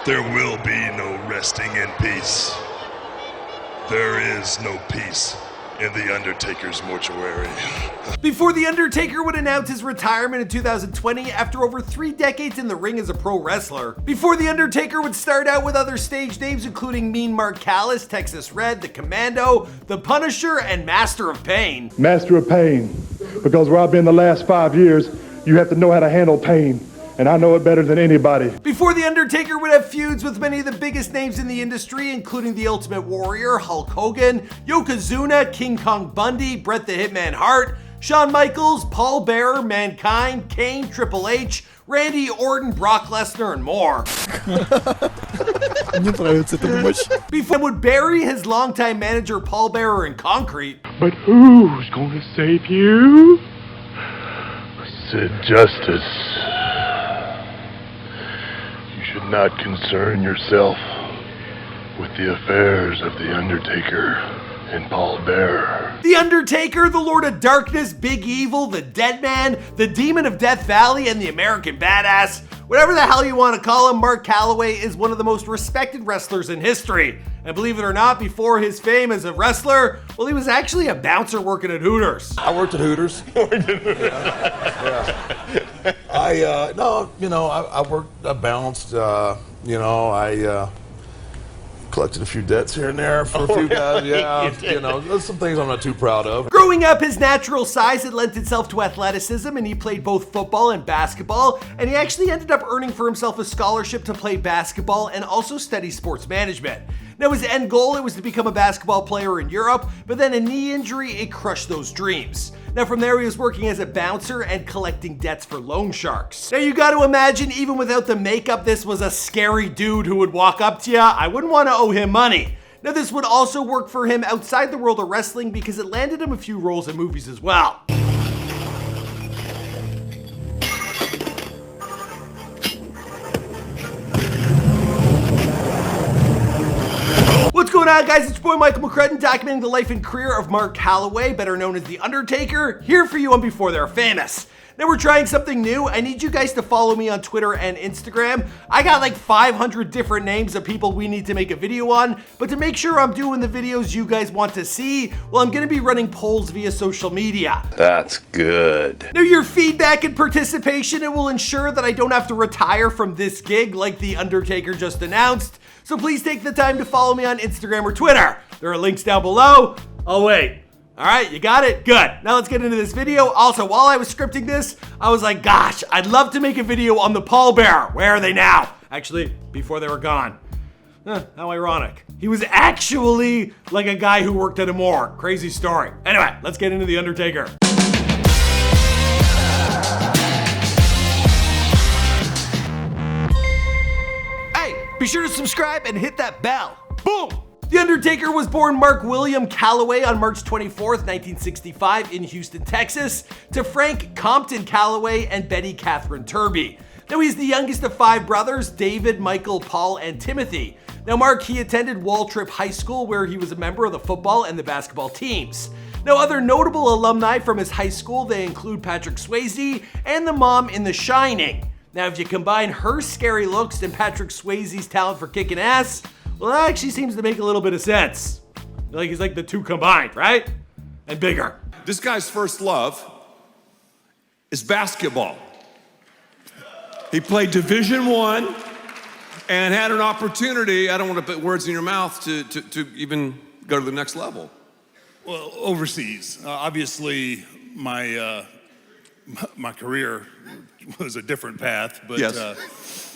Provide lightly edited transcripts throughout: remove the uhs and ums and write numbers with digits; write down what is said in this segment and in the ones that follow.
There will be no resting in peace. There is no peace in the Undertaker's mortuary. Before The Undertaker would announce his retirement in 2020 after over 3 decades in the ring as a pro wrestler. Before The Undertaker would start out with other stage names including Mean Mark Callaway, Texas Red, The Commando, The Punisher, and Master of Pain. Master of Pain, because where I've been the last 5 years, you have to know how to handle pain. And I know it better than anybody. Before The Undertaker would have feuds with many of the biggest names in the industry, including The Ultimate Warrior, Hulk Hogan, Yokozuna, King Kong Bundy, Bret the Hitman Hart, Shawn Michaels, Paul Bearer, Mankind, Kane, Triple H, Randy Orton, Brock Lesnar, and more. Before would bury his longtime manager Paul Bearer in concrete. But who's gonna save you? Sid Justice. You should not concern yourself with the affairs of The Undertaker and Paul Bearer. The Undertaker, the Lord of Darkness, Big Evil, the Deadman, the Demon of Death Valley, and the American Badass. Whatever the hell you want to call him, Mark Callaway is one of the most respected wrestlers in history. And believe it or not, before his fame as a wrestler, well, he was actually a bouncer working at Hooters. I worked at Hooters. I bounced, I collected a few debts here and there for a few guys. Yeah, there's some things I'm not too proud of. Growing up, his natural size had lent itself to athleticism, and he played both football and basketball, and he actually ended up earning for himself a scholarship to play basketball and also study sports management. Now, his end goal, it was to become a basketball player in Europe, but then a knee injury, it crushed those dreams. Now, from there, he was working as a bouncer and collecting debts for loan sharks. Now, you got to imagine, even without the makeup, this was a scary dude who would walk up to you. I wouldn't want to owe him money. Now, this would also work for him outside the world of wrestling because it landed him a few roles in movies as well. What's going on, guys? It's your boy Michael McCrudden, documenting the life and career of Mark Callaway, better known as The Undertaker, here for you on Before They're Famous. Now, we're trying something new. I need you guys to follow me on Twitter and Instagram. I got like 500 different names of people we need to make a video on, but to make sure I'm doing the videos you guys want to see, well, I'm gonna be running polls via social media. That's good. Now, your feedback and participation, it will ensure that I don't have to retire from this gig like The Undertaker just announced. So please take the time to follow me on Instagram or Twitter. There are links down below. Oh, wait. All right, you got it? Good. Now let's get into this video. Also, while I was scripting this, I was like, gosh, I'd love to make a video on the pallbearer. Where are they now? Actually, before they were gone. How ironic. He was actually like a guy who worked at a morgue. Crazy story. Anyway, let's get into The Undertaker. Hey, be sure to subscribe and hit that bell. Boom! The Undertaker was born Mark William Callaway on March 24th, 1965 in Houston, Texas, to Frank Compton Callaway and Betty Catherine Turby. Now, he's the youngest of 5 brothers, David, Michael, Paul, and Timothy. Now, Mark, he attended Waltrip High School, where he was a member of the football and the basketball teams. Now, other notable alumni from his high school, they include Patrick Swayze and the mom in The Shining. Now, if you combine her scary looks and Patrick Swayze's talent for kicking ass, well, that actually seems to make a little bit of sense. Like he's like the two combined, right? And bigger. This guy's first love is basketball. He played Division I and had an opportunity, I don't want to put words in your mouth, to even go to the next level. Well, overseas. Obviously, my career was a different path, but Yes.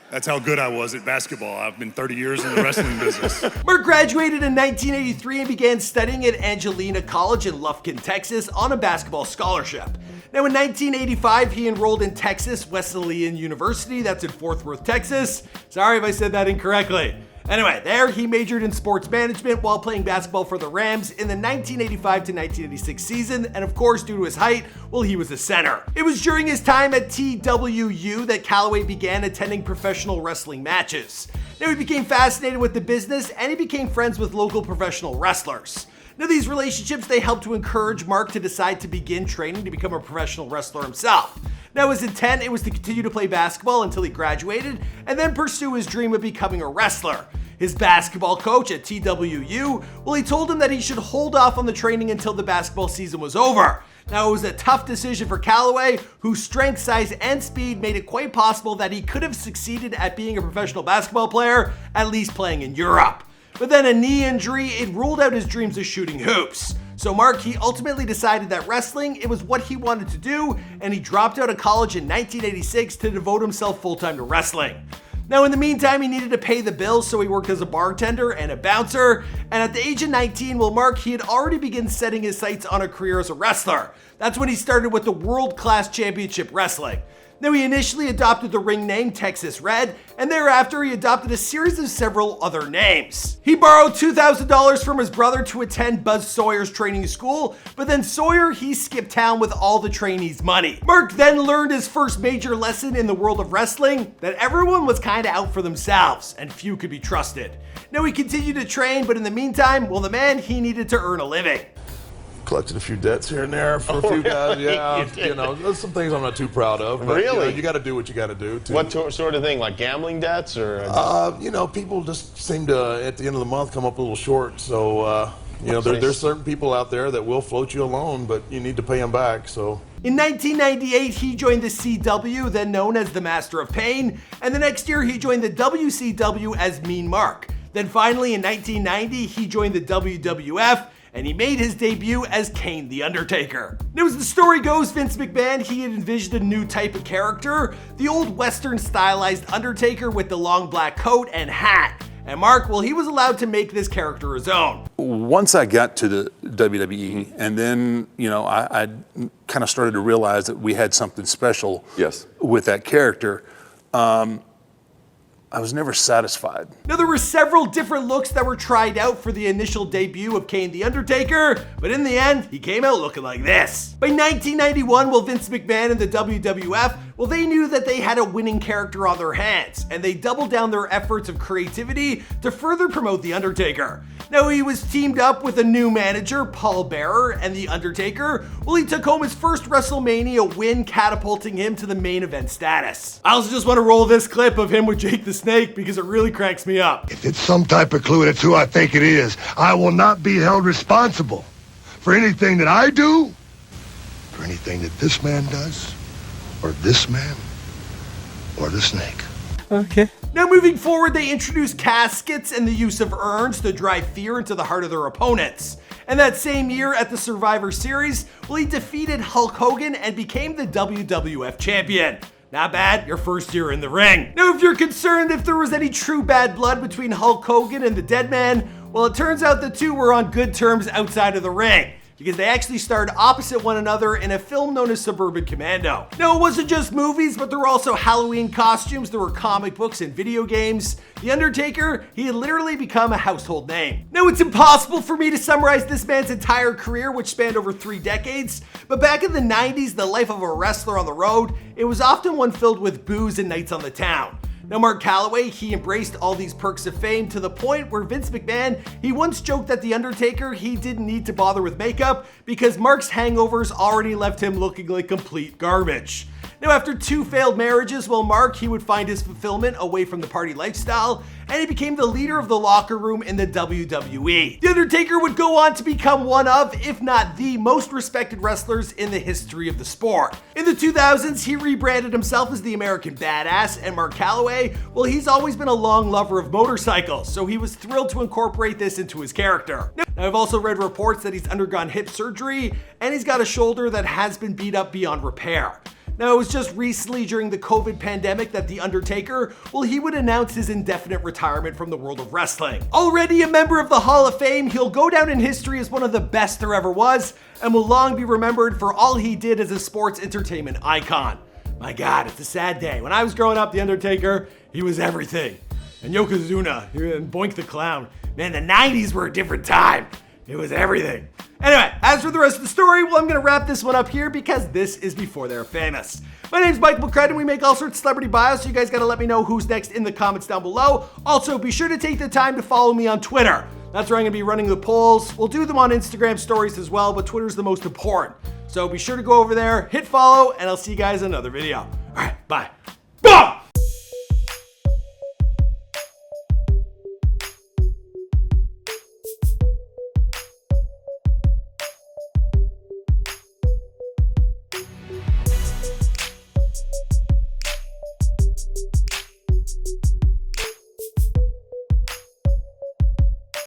That's how good I was at basketball. I've been 30 years in the wrestling business. Mark graduated in 1983 and began studying at Angelina College in Lufkin, Texas on a basketball scholarship. Now, in 1985, he enrolled in Texas Wesleyan University, that's in Fort Worth, Texas. Sorry if I said that incorrectly. Anyway, there he majored in sports management while playing basketball for the Rams in the 1985 to 1986 season, and of course, due to his height, well, he was a center. It was during his time at TWU that Callaway began attending professional wrestling matches. Now, he became fascinated with the business, and he became friends with local professional wrestlers. Now, these relationships, they helped to encourage Mark to decide to begin training to become a professional wrestler himself. Now his intent, it was to continue to play basketball until he graduated and then pursue his dream of becoming a wrestler. His basketball coach at TWU, well, he told him that he should hold off on the training until the basketball season was over. Now, it was a tough decision for Callaway, whose strength, size, and speed made it quite possible that he could have succeeded at being a professional basketball player, at least playing in Europe. But then a knee injury, it ruled out his dreams of shooting hoops. So Mark, he ultimately decided that wrestling, it was what he wanted to do, and he dropped out of college in 1986 to devote himself full-time to wrestling. Now, in the meantime, he needed to pay the bills, so he worked as a bartender and a bouncer. And at the age of 19, well, Mark, he had already begun setting his sights on a career as a wrestler. That's when he started with the World Class Championship Wrestling. Now, he initially adopted the ring name Texas Red, and thereafter he adopted a series of several other names. He borrowed $2,000 from his brother to attend Buzz Sawyer's training school, but then Sawyer, he skipped town with all the trainees' money. Mark then learned his first major lesson in the world of wrestling, that everyone was kinda out for themselves, and few could be trusted. Now, he continued to train, but in the meantime, well, the man, he needed to earn a living. Collected a few debts here and there for a few guys. Yeah, there's some things I'm not too proud of. But, really? You got to do what you got to do. What sort of thing? Like gambling debts, or? People just seem to at the end of the month come up a little short. So there's certain people out there that will float you a loan, but you need to pay them back. So. In 1998, he joined the CW, then known as the Master of Pain, and the next year he joined the WCW as Mean Mark. Then finally in 1990, he joined the WWF, and he made his debut as Kane the Undertaker. Now, as the story goes, Vince McMahon, he had envisioned a new type of character, the old Western stylized Undertaker with the long black coat and hat. And Mark, well, he was allowed to make this character his own. Once I got to the WWE, and then, I kind of started to realize that we had something special with that character. I was never satisfied. Now, there were several different looks that were tried out for the initial debut of Kane the Undertaker, but in the end, he came out looking like this. By 1991, well, Vince McMahon and the WWF, well, they knew that they had a winning character on their hands, and they doubled down their efforts of creativity to further promote The Undertaker. Now, he was teamed up with a new manager, Paul Bearer, and The Undertaker, well, he took home his first WrestleMania win, catapulting him to the main event status. I also just want to roll this clip of him with Jake the Snake because it really cracks me up. If it's some type of clue, that's who I think it is. I will not be held responsible for anything that I do, for anything that this man does, or this man, or the snake. Okay. Now, moving forward, they introduced caskets and the use of urns to drive fear into the heart of their opponents. And that same year at the Survivor Series, well, he defeated Hulk Hogan and became the WWF champion. Not bad, your first year in the ring. Now, if you're concerned if there was any true bad blood between Hulk Hogan and the Deadman, well, it turns out the two were on good terms outside of the ring, because they actually starred opposite one another in a film known as Suburban Commando. Now, it wasn't just movies, but there were also Halloween costumes, there were comic books and video games. The Undertaker, he had literally become a household name. Now, it's impossible for me to summarize this man's entire career, which spanned over 3 decades, but back in the 90s, the life of a wrestler on the road, it was often one filled with booze and nights on the town. Now, Mark Callaway, he embraced all these perks of fame to the point where Vince McMahon, he once joked that The Undertaker, he didn't need to bother with makeup because Mark's hangovers already left him looking like complete garbage. Now, after 2 failed marriages, well, Mark, he would find his fulfillment away from the party lifestyle, and he became the leader of the locker room in the WWE. The Undertaker would go on to become one of, if not the most respected wrestlers in the history of the sport. In the 2000s, he rebranded himself as the American Badass, and Mark Callaway, well, he's always been a long lover of motorcycles, so he was thrilled to incorporate this into his character. Now, I've also read reports that he's undergone hip surgery, and he's got a shoulder that has been beat up beyond repair. Now, it was just recently during the COVID pandemic that The Undertaker, well, he would announce his indefinite retirement from the world of wrestling. Already a member of the Hall of Fame, he'll go down in history as one of the best there ever was, and will long be remembered for all he did as a sports entertainment icon. My God, it's a sad day. When I was growing up, The Undertaker, he was everything. And Yokozuna, and Boink the Clown. Man, the 90s were a different time. It was everything. Anyway, as for the rest of the story, well, I'm going to wrap this one up here because this is Before They're Famous. My name's Mike McCrudden, and we make all sorts of celebrity bios, so you guys got to let me know who's next in the comments down below. Also, be sure to take the time to follow me on Twitter. That's where I'm gonna be running the polls. We'll do them on Instagram stories as well, but Twitter's the most important. So be sure to go over there, hit follow, and I'll see you guys in another video. All right, bye.